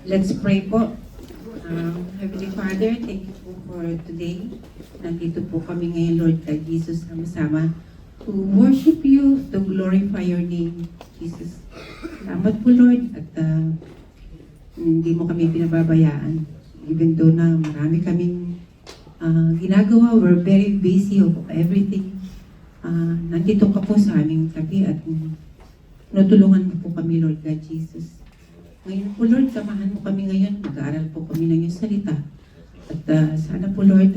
Let's pray po. Heavenly Father, thank you po for today. Nandito po kami ngayon, Lord God Jesus, sama-sama to worship you, to glorify your name, Jesus. Salamat po, Lord, at hindi mo kami pinababayaan. Even though na marami kaming ginagawa, we're very busy of everything. Nandito ka po sa aming tabi at natulungan mo po kami, Lord God Jesus. Ngayon po, Lord, samahan mo kami ngayon. Mag-aaral po kami ng iyong salita. At sana po, Lord,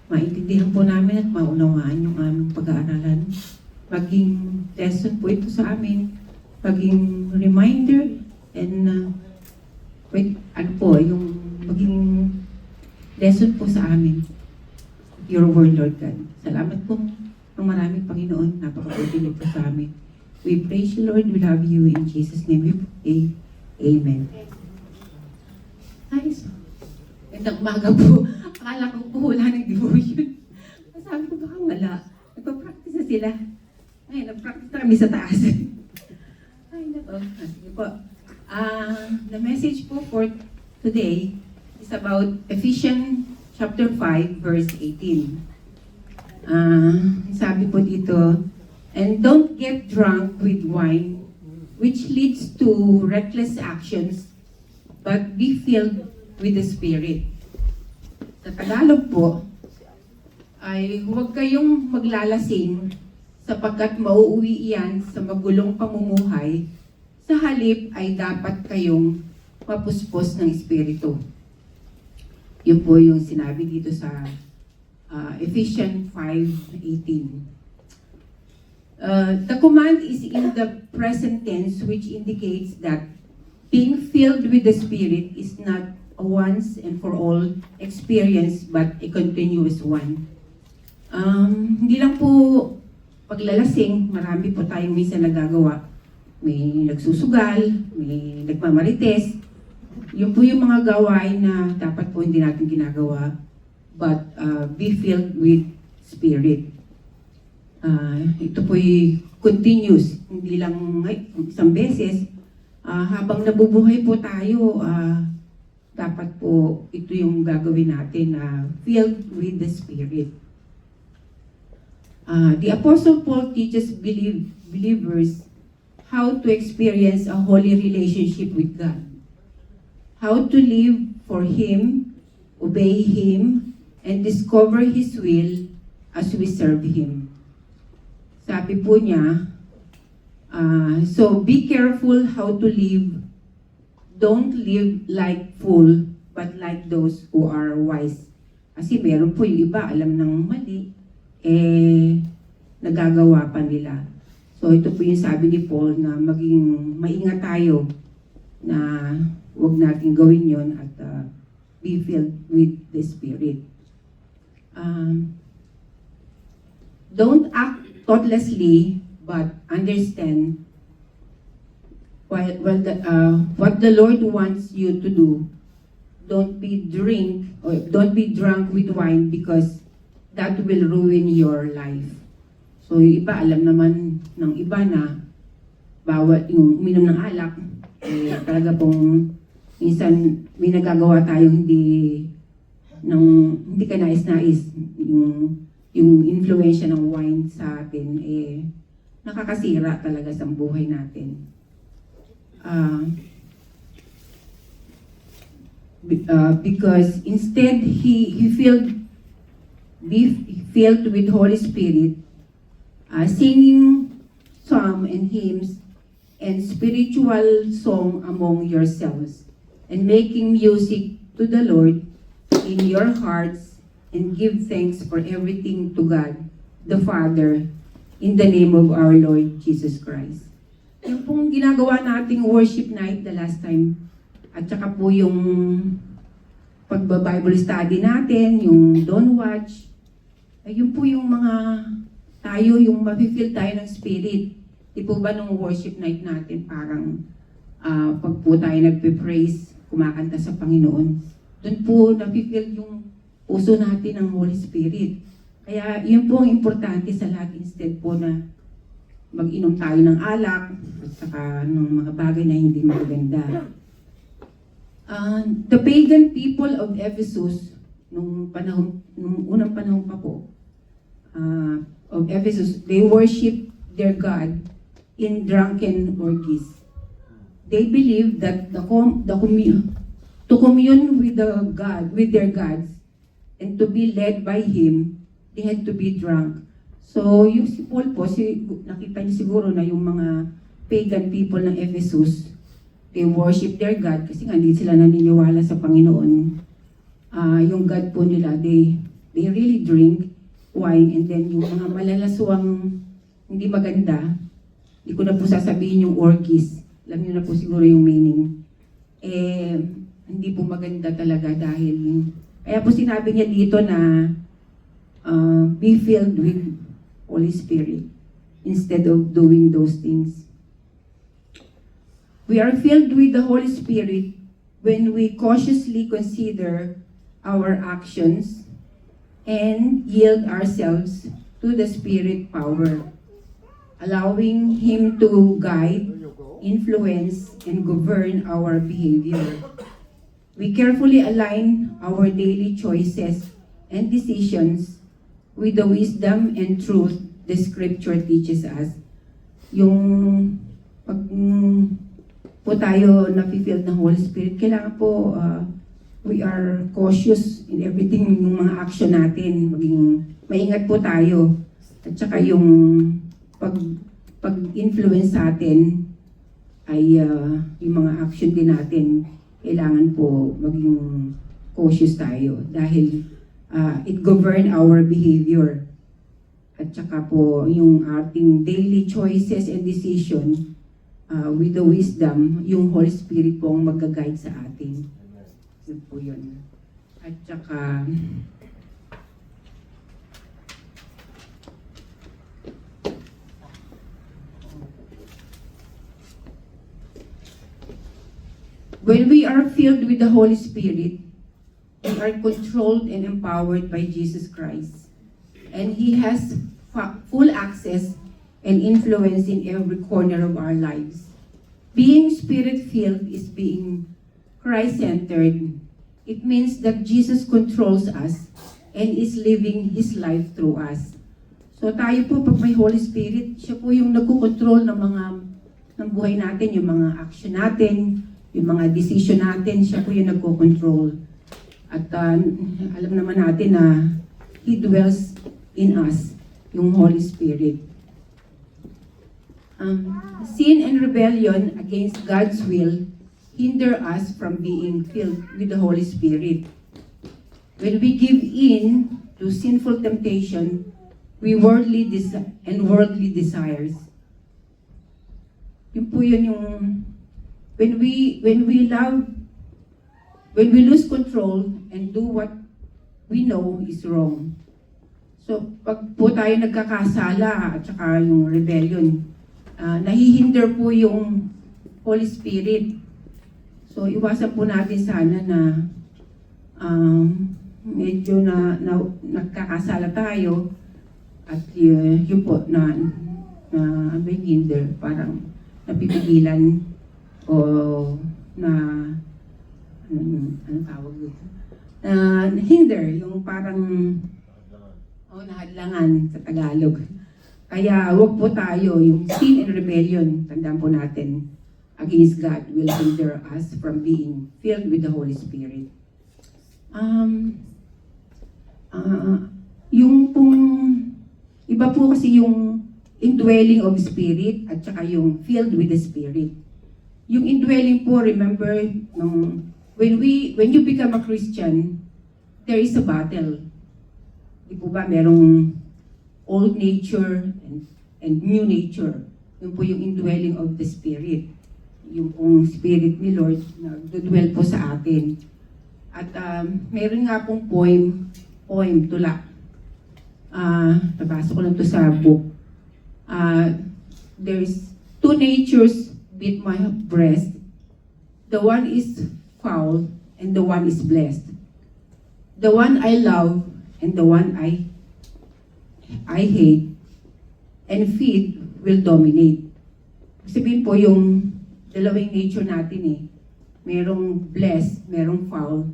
maintindihan po namin at maunawaan yung aming pag-aaralan. Maging lesson po ito sa amin. Maging reminder and yung maging lesson po sa amin. Your word, Lord God. Salamat po ng maraming Panginoon. Napakabuti po sa amin. We praise you, Lord. We love you. In Jesus' name we pray. Amen. Ayos. Gandang umaga po. Akala ko po wala ng devotion. Sabi ko baka wala. Nagpa-practice na sila. Ngayon, nag-practice na kami sa taas. Ay, nako. Sige po. The message po for today is about Ephesians chapter 5, verse 18. Sabi po dito, and don't get drunk with wine, which leads to reckless actions, but be filled with the Spirit. Sa Tagalog po, ay huwag kayong maglalasing sapagkat mauuwi iyan sa magulong pamumuhay. Sa halip ay dapat kayong mapuspos ng Espiritu. Yun po yung sinabi dito sa Ephesians 5:18. The command is in the present tense, which indicates that being filled with the Spirit is not a once and for all experience, but a continuous one. Hindi lang po paglalasing, marami po tayong minsan nagagawa. May nagsusugal, may nagmamarites. Yun po yung mga gawain na dapat po hindi natin ginagawa, but be filled with Spirit. Ito po'y continuous, hindi lang isang beses. Habang nabubuhay po tayo, dapat po ito yung gagawin natin na filled with the Spirit. The Apostle Paul teaches believers how to experience a holy relationship with God, how to live for Him, obey Him, and discover His will as we serve Him. Sabi po niya, so be careful how to live. Don't live like fool, but like those who are wise. Kasi meron po yung iba, alam ng mali, nagagawa pa nila. So ito po yung sabi ni Paul na maging maingat tayo na huwag natin gawin yon at be filled with the Spirit. Don't act thoughtlessly, but understand what the Lord wants you to do. Don't be drunk with wine because that will ruin your life. So yung iba, alam naman ng iba na bawal yung uminom ng alak. Talaga pong minsan may nagagawa tayong hindi ka nais-nais. Yung influensya ng wine sa atin, nakakasira talaga sa buhay natin. Because instead, be filled with Holy Spirit, singing psalm and hymns and spiritual song among yourselves, and making music to the Lord in your hearts, and give thanks for everything to God, the Father, in the name of our Lord Jesus Christ. Yung pong ginagawa nating worship night the last time, at saka po yung pagba-Bible study natin, yung Don't Watch, yun po yung mga tayo, yung mafe-feel tayo ng Spirit. Di po ba nung worship night natin, parang pag po tayo nagpe-praise, kumakanta sa Panginoon, doon po nafe-feel yung puso natin ng Holy Spirit. Kaya yun po ang importante sa lahat, instead po na mag-inom tayo ng alak at saka ng mga bagay na hindi maganda. The pagan people of Ephesus, nung unang panahon pa po, of Ephesus, they worship their God in drunken orgies. They believe that to commune with their gods, and to be led by Him, they had to be drunk. So, yung si Paul po, nakita niyo siguro na yung mga pagan people ng Ephesus, they worship their God kasi nga hindi sila naniniwala sa Panginoon. Yung God po nila, they really drink wine, and then yung mga malalaswang hindi maganda, hindi ko na po sasabihin yung orgies. Alam niyo na po siguro yung meaning. Hindi po maganda talaga dahil, kaya po sinabi niya dito na be filled with Holy Spirit instead of doing those things. We are filled with the Holy Spirit when we cautiously consider our actions and yield ourselves to the Spirit power, allowing Him to guide, influence, and govern our behavior. We carefully align our daily choices and decisions with the wisdom and truth the Scripture teaches us. Yung pag po tayo na-filled ng Holy Spirit, kailangan po we are cautious in everything, yung mga action natin, maging maingat po tayo. At saka yung pag-influence sa atin ay yung mga action din natin, kailangan po maging cautious tayo dahil it govern our behavior. At saka po yung ating daily choices and decision with the wisdom, yung Holy Spirit po ang mag-guide sa atin. Yun po yun. At saka when we are filled with the Holy Spirit, we are controlled and empowered by Jesus Christ. And He has full access and influence in every corner of our lives. Being Spirit-filled is being Christ-centered. It means that Jesus controls us and is living His life through us. So tayo po, pag may Holy Spirit, siya po yung nagkukontrol ng buhay natin, yung mga action natin, yung mga decision natin, siya po yung nagkukontrol. At alam naman natin na He dwells in us, yung Holy Spirit. Sin and rebellion against God's will hinder us from being filled with the Holy Spirit. When we give in to sinful temptation, worldly desires. Yun po yun yung when we lose control and do what we know is wrong. So, pag po tayo nagkakasala at saka yung rebellion, nahihinder po yung Holy Spirit. So, iwasan po natin sana na medyo na nagkakasala tayo at yun po na may hinder, parang napipigilan o na ano tawag dito? Hinder, yung parang nahadlangan sa Tagalog. Kaya wag po tayo, yung sin and rebellion, tandaan po natin, against God will hinder us from being filled with the Holy Spirit. Yung pong, iba po kasi yung indwelling of Spirit at saka yung filled with the Spirit. Yung indwelling po, remember, when you become a Christian, there is a battle. Di po ba, merong old nature and new nature. Yun po yung indwelling of the Spirit. Yung pong Spirit ni Lord na dwell po sa atin. At meron nga pong poem, tula. Nabasa ko lang to sa book. There's two natures beat my breast. The one is foul and the one is blessed. The one I love and the one I hate and feed will dominate. Sabihin po yung dalawang nature natin merong blessed, merong foul,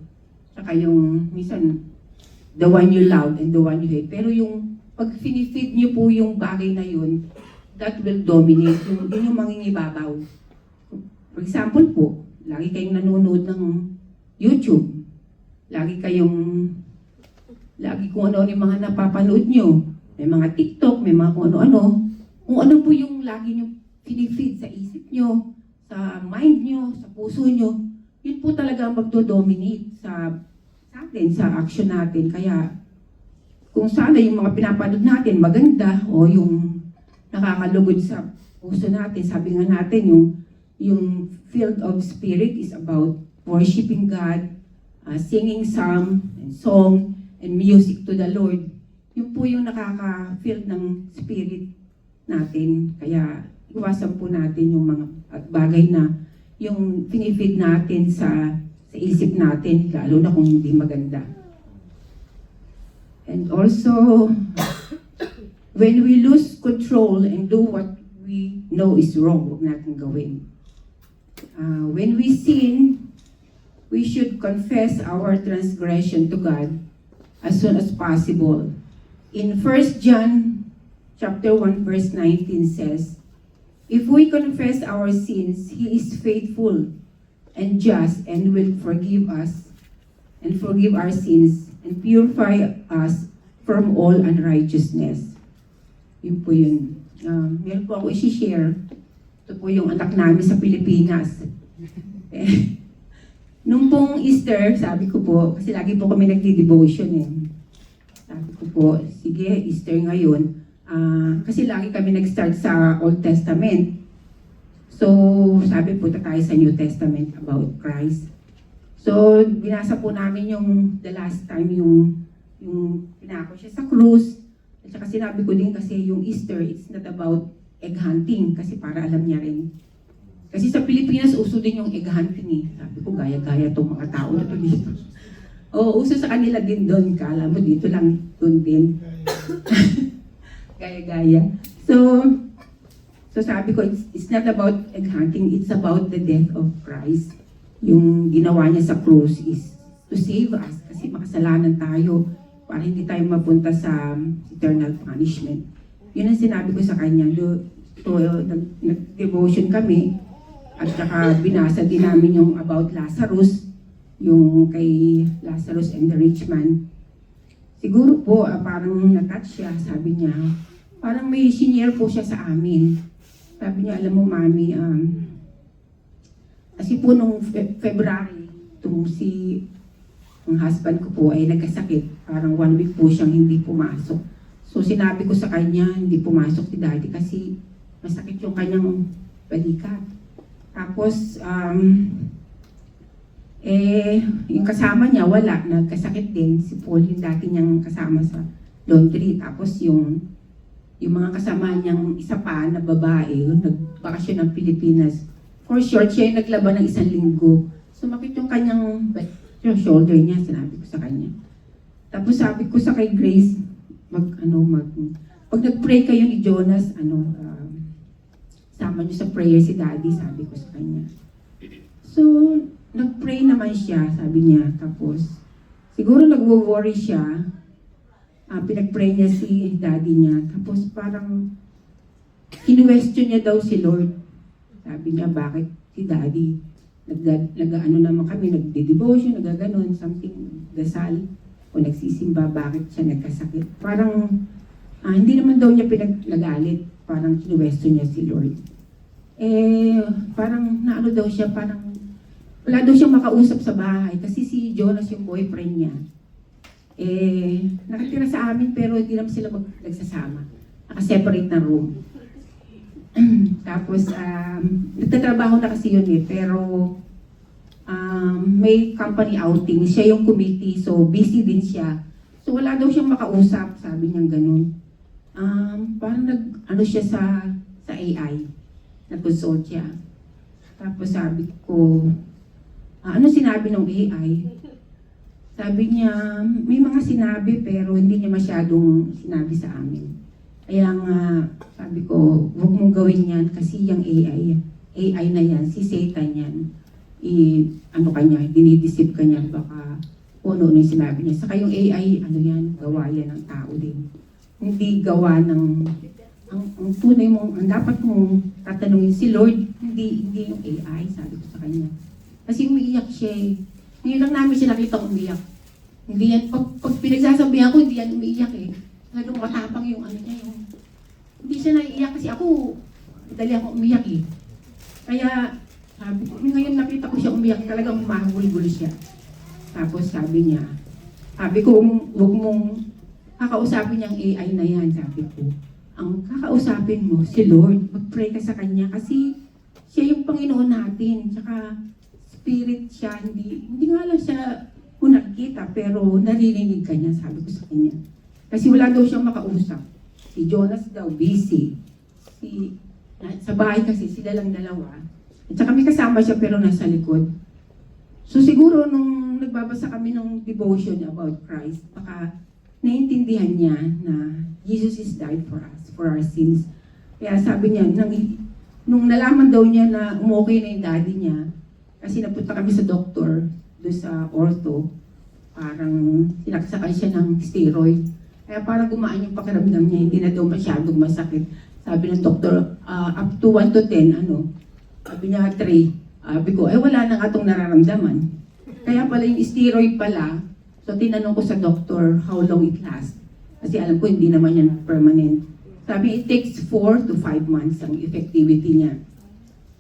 saka yung minsan the one you love and the one you hate. Pero yung pag finifeed niyo po yung bagay na yun, that will dominate. Yun yung mangingibabaw. For example po, lagi kayong nanonood ng YouTube. Lagi kung ano-ano yung mga napapanood nyo. May mga TikTok, may mga kung ano-ano. Kung ano po yung lagi nyo pinifeed sa isip nyo, sa mind nyo, sa puso nyo, yun po talaga ang magdo-dominate sa atin, sa action natin. Kaya, kung sana yung mga pinapanood natin maganda, o yung nakakalugod sa puso natin, sabi nga natin, yung field of spirit is about worshiping God, singing psalm and song and music to the Lord. Yun po yung nakaka-field ng spirit natin. Kaya iwasan po natin yung mga bagay na yung pinifeed natin sa isip natin, lalo na kung hindi maganda. And also, when we lose control and do what we know is wrong, huwag natin gawin. When we sin, we should confess our transgression to God as soon as possible. In 1 John chapter 1 verse 19 says, "If we confess our sins, He is faithful and just and will forgive us and forgive our sins and purify us from all unrighteousness." Yun po yun. Meron po ako isi-share. Ito po yung anak namin sa Pilipinas. Nung pong Easter, sabi ko po, kasi lagi po kami nagdi-devotion eh. Sabi ko po, sige, Easter ngayon. Kasi lagi kami nag-start sa Old Testament. So, sabi po tayo sa New Testament about Christ. So, binasa po namin yung the last time yung pinako siya sa krus. At saka sinabi ko din kasi yung Easter, it's not about egg hunting kasi para alam niya rin. Kasi sa Pilipinas, uso din yung egg hunting eh. Sabi ko, gaya-gaya itong mga tao na ito dito. Oo, uso sa kanila din doon. Kala mo dito lang, doon din. Gaya-gaya. So sabi ko, it's not about egg hunting, it's about the death of Christ. Yung ginawa niya sa cross is to save us kasi makasalanan tayo para hindi tayo mapunta sa eternal punishment. Yun ang sinabi ko sa kanya. Nag-devotion kami at saka binasa din namin yung about Lazarus, yung kay Lazarus and the rich man. Siguro po, parang na-touch siya, sabi niya, parang may senior po siya sa amin. Sabi niya, alam mo mami, kasi po nung February, ang husband ko po ay nagkasakit. Parang 1 week po siyang hindi pumasok. So sinabi ko sa kanya, hindi pumasok si daddy kasi masakit yung kanyang balikat. Tapos, yung kasama niya, wala, nagkasakit din. Si Paul, yung dati niyang kasama sa laundry. Tapos yung mga kasama niyang isa pa na babae, nagbakasyon ng Pilipinas. For short, siya yung naglaban ng 1 linggo. Sumakit yung kanyang shoulder niya, sinabi ko sa kanya. Tapos sabi ko sa kay Grace, pag nag-pray kayo ni Jonas, sama niyo sa prayer si Daddy, sabi ko sa kanya. So, nag-pray naman siya, sabi niya. Tapos, siguro nag-worry siya. Pinag-pray niya si Daddy niya. Tapos parang, in-question niya daw si Lord. Sabi niya, bakit si Daddy? Nag-ano naman kami, nagde-devotion, nagaganon, something, dasal, o nagsisimba, bakit siya nagkasakit. Parang, hindi naman daw niya nagalit, parang kinuwesto niya si Lord. Parang naano daw siya, parang wala daw siyang makausap sa bahay kasi si Jonas yung boyfriend niya. Nakatira sa amin pero hindi naman sila nagsasama. Naka-separate na room. Tapos, nagtatrabaho na kasi yun pero may company outing. Siya yung committee, so busy din siya. So wala daw siyang makausap, sabi niya ganun. Parang nag-ano siya sa AI. Nag-consult siya. Tapos sabi ko, ano sinabi ng AI? Sabi niya, may mga sinabi pero hindi niya masyadong sinabi sa amin. Kaya nga, sabi ko, huwag mong gawin yan kasi yung AI na yan, si Satan yan. ano kanya, dinidisip ka niya, baka kung ano yung sinabi niya. Saka yung AI, ano yan, gawa yan ng tao din. Hindi gawa ng, ang tunay mong, ang dapat mong tatanungin si Lord, hindi yung AI, sabi ko sa kanya. Kasi umiiyak siya eh. Ngayon lang namin siya nakita umiyak. Hindi yan, pag pinagsasabihan ko, hindi yan umiiyak eh. Talagang matapang yung ano niya, yung, hindi siya naiiyak kasi ako, dali ako umiyak eh. Kaya, sabi ko, ngayon nakita ko siya umiyak, talagang mahulgul siya. Tapos sabi niya, sabi ko, huwag mong kakausapin niyang AI na yan, sabi ko. Ang kakausapin mo, si Lord, mag-pray ka sa Kanya kasi siya yung Panginoon natin. Tsaka spirit siya, hindi nga lang siya nakikita, pero naririnig ka niya, sabi ko sa kanya. Kasi wala daw siyang makausap. Si Jonas daw, busy. Sa bahay kasi, sila lang dalawa. At saka may kasama siya, pero nasa likod. So siguro, nung nagbabasa kami ng devotion about Christ, baka naiintindihan niya na Jesus is died for us, for our sins. Kaya sabi niya, nung nalaman daw niya na umokay na yung daddy niya, kasi napunta kami sa doktor, doon sa ortho, parang sinaksakan siya ng steroid. Kaya parang gumaan yung pakiramdam niya, hindi na daw masyadong masakit. Sabi ng doktor, up to 1 to 10, ano? Sabi niya 3. Sabi ko, wala na nga itong nararamdaman. Kaya pala yung steroid pala, so tinanong ko sa doktor how long it lasts. Kasi alam ko hindi naman yan permanent. Sabi, it takes 4 to 5 months ang effectivity niya.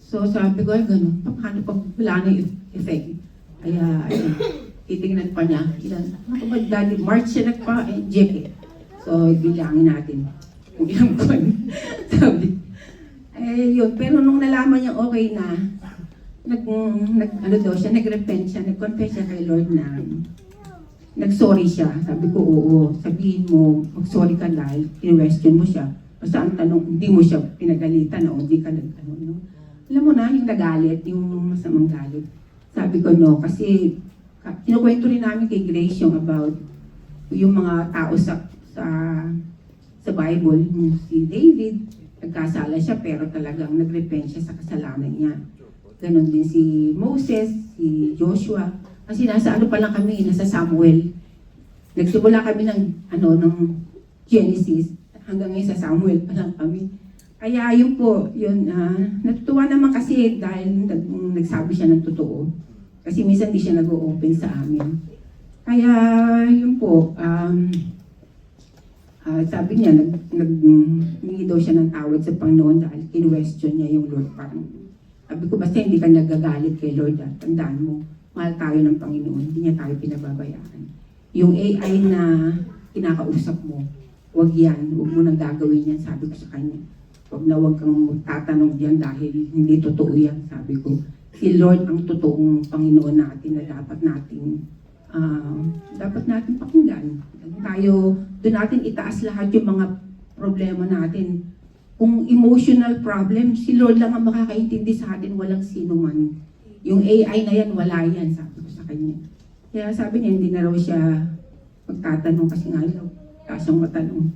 So sabi ko, ganun, paano pag wala na yung effect? Kaya, titignan pa niya. Ano ba, Daddy? March siya nagpa-inject eh. So, bilangin natin kung ilang buwan. Sabi. Yun. Pero nung nalaman niya okay na, nag-repent siya, nag-confess siya kay Lord na nag-sorry siya. Sabi ko, oo, sabihin mo, mag-sorry ka dahil in-question mo siya. Basta ang tanong, hindi mo siya pinagalitan o hindi ka no? Alam mo na, yung nagalit, yung masamang galit. Sabi ko, no, kasi kinukwento rin namin kay Grace yung about yung mga tao sa Bible. Si David, nagkasala siya pero talagang nagrepent siya sa kasalanan niya. Ganon din si Moses, si Joshua. Kasi nasa ano pa lang kami, nasa Samuel. Nagsimula kami ng Genesis, hanggang ngayon sa Samuel pa lang kami. Kaya yun po, natutuwa naman kasi dahil nagsabi siya ng totoo. Kasi minsan di siya nag-o-open sa amin. Kaya yun po, sabi niya, nagmingi daw siya ng tawad sa Panginoon dahil kinwestiyon niya yung Lord. Parang, sabi ko, basta hindi ka nagagalit kay Lord, tandaan mo, mahal tayo ng Panginoon, hindi niya tayo pinababayaan. Yung AI na kinakausap mo, wag yan, huwag mo nang gagawin yan, sabi ko sa kanya. Huwag kang tatanong diyan dahil hindi totoo yan, sabi ko. Si Lord ang totoong Panginoon natin na dapat natin pakinggan. Doon natin itaas lahat yung mga problema natin. Kung emotional problem, si Lord lang ang makakaintindi sa atin, walang sino man. Yung AI na yan, wala yan, sabi ko sa kanya. Kaya sabi niya, hindi na raw siya magtatanong kasi nga daw, kasang matanong.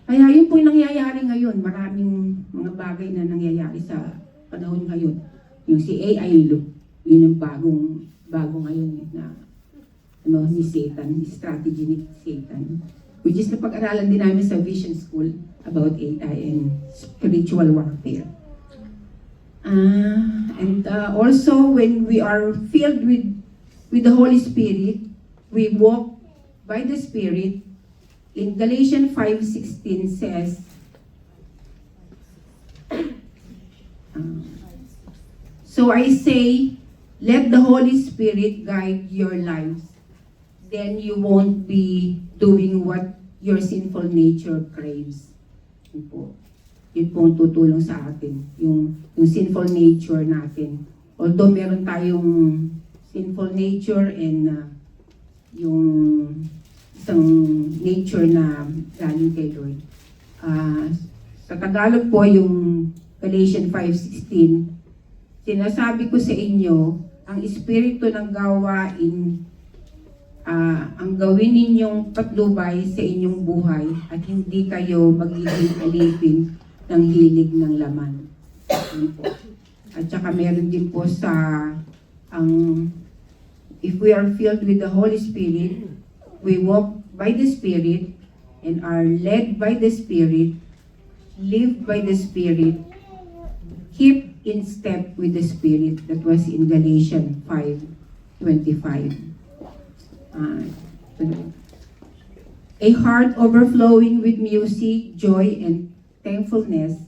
Kaya yun po yung nangyayari ngayon. Maraming mga bagay na nangyayari sa panahon ngayon. Yung si AI, yun yung bago ngayon na ni Satan, strategy ni Satan. Which is napag-aralan din namin sa Vision School about AI and spiritual warfare. And also when we are filled with the Holy Spirit, we walk by the Spirit. In Galatians 5:16 says, so I say, let the Holy Spirit guide your lives. Then you won't be doing what your sinful nature craves. Yun po ang tutulong sa atin. Yung sinful nature natin. Although meron tayong sinful nature and yung isang nature na galing kay Lord. Sa Tagalog po, yung Galatians 5:16, sinasabi ko sa inyo, ang espiritu ng gawain, ang gawin ninyong patnubay sa inyong buhay at hindi kayo magiging alipin ng hilig ng laman. At saka meron din po sa if we are filled with the Holy Spirit, we walk by the Spirit and are led by the Spirit, live by the Spirit, keep in step with the Spirit. That was in Galatians 5:25. A heart overflowing with music, joy, and thankfulness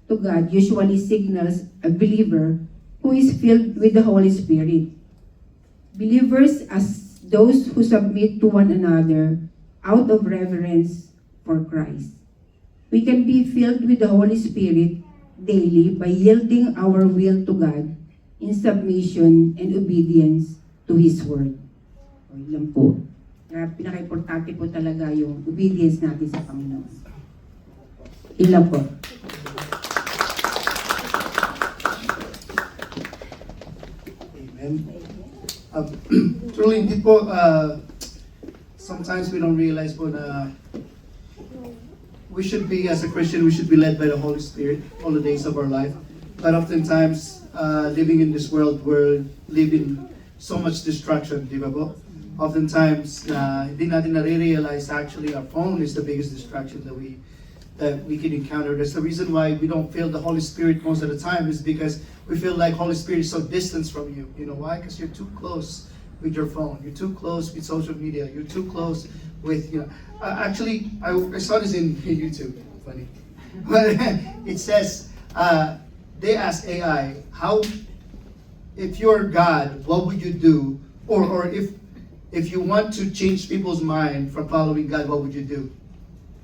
to God usually signals a believer who is filled with the Holy Spirit. Believers as those who submit to one another out of reverence for Christ. We can be filled with the Holy Spirit daily by yielding our will to God in submission and obedience to His Word. O, yun lang po. Kaya pinaka-importante po talaga yung obedience natin sa Panginoon. Yun lang po. Amen. Truly, hindi po, sometimes we don't realize po na we should be, as a Christian, we should be led by the Holy Spirit all the days of our life. But oftentimes, living in this world, we're living so much distraction, di ba po? Oftentimes, hindi natin nare-realize actually our phone is the biggest distraction that we can encounter. That's the reason why we don't feel the Holy Spirit most of the time, is because we feel like Holy Spirit is so distant from you. You know why? Because you're too close with your phone. You're too close with social media. You're too close with, you know. Actually, I saw this in YouTube. Funny. But it says, they asked AI, if you're God, what would you do? Or if you want to change people's mind from following God, what would you do?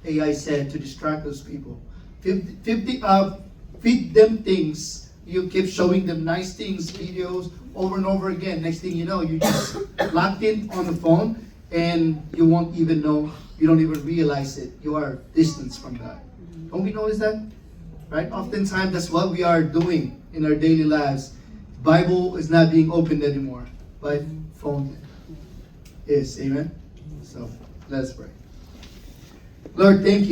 AI said to distract those people. Feed them things. You keep showing them nice things, videos, over and over again. Next thing you know, you just locked in on the phone, and you won't even know, you don't even realize it. You are distant from God. Don't we notice that? Right? Oftentimes, that's what we are doing in our daily lives. Bible is not being opened anymore, but phone is. Amen? So, let's pray. Lord, thank you.